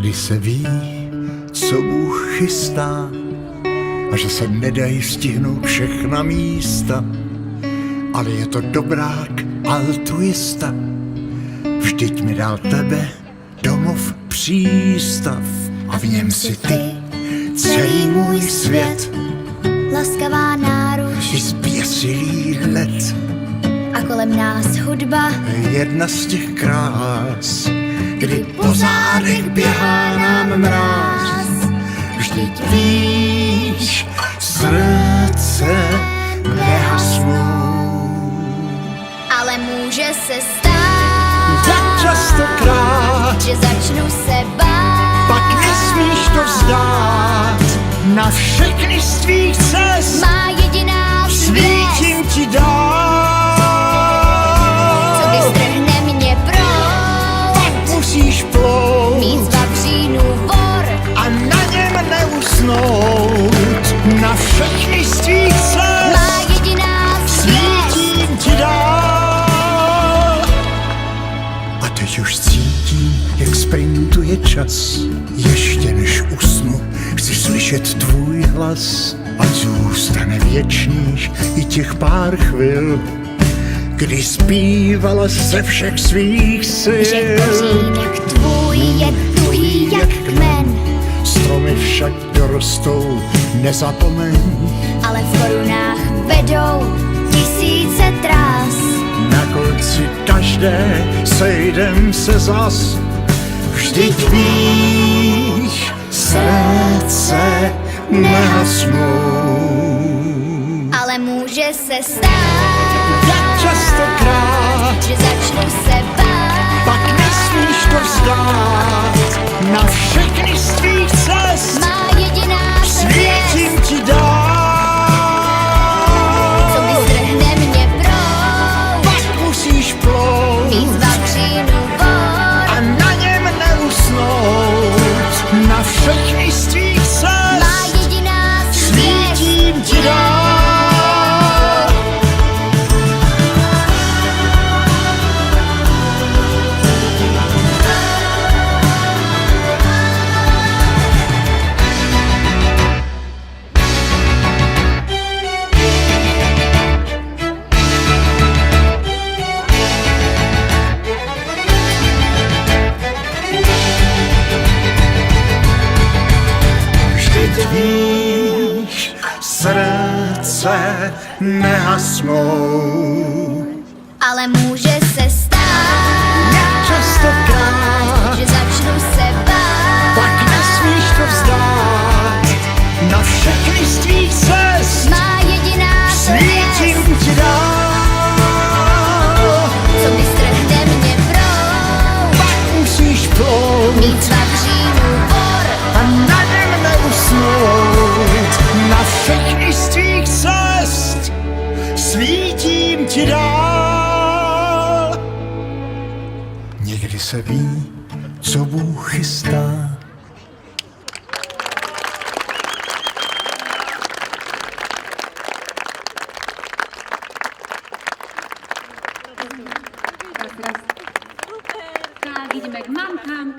Někdy se ví, co Bůh chystá a že se nedají stihnout všechna místa, ale je to dobrák altruista. Vždyť mi dal tebe domov přístav a v něm si ty celý můj svět, laskavá náruč i zběsilý let. a kolem nás hudba, Jedna z těch krás, kdy po zádech běhá nám mráz. Vždyť víš, srdce nehasnou. ale může se stát, Tak častokrát, že začnu se bát. pak nesmíš to vzdát. Na všechny z tvých cest Má jediná svítím zvěst, ti dál. co vystrhne mě proud. Musíš plout Mít z vavřínu vor, a na něm neusnout. Na všechny z tvých cest má jediná zvěst. svítím ti dál. A teď už cítím, jak sprintuje čas. Ještě než usnu, chci slyšet tvůj hlas. Ať zůstane věčných i těch pár chvil, kdy zpívala ze všech svých sil. Že kořínek tvůj je tuhý jak kmen, Stromy však dorostou, nezapomeň. ale v korunách vedou tisíce trás. Na konci každé sejdem se zas. Vždyť víš, srdce nehasnou. Ale může se stát, Jak častokrát, že začnu se bát. pak nesmíš to vzdát. Na všechny z tvých cest Má jediná svítím zvěst, ti dál. co vystrhne mě proud. Pak musíš plout Mít z vavřínu vor, a na něm neusnout. Na všechny z tvých cest má jediná zvěst. svítím ti dál. Vždyť víš, srdce nehasnou. Ale může se stát, Častokrát, že začnu se bát. pak nesmíš to vzdát. Na všechny z tvých cest Má jediná zvěst, svítím ti dál. co vystrhne mě proud. Pak musíš plout Mít z vavřínu vor, a na něm neusnout. Na všechny z tvých cest svítím ti dál. Někdy se ví, co Bůh chystá. Tak ideme k mamkám.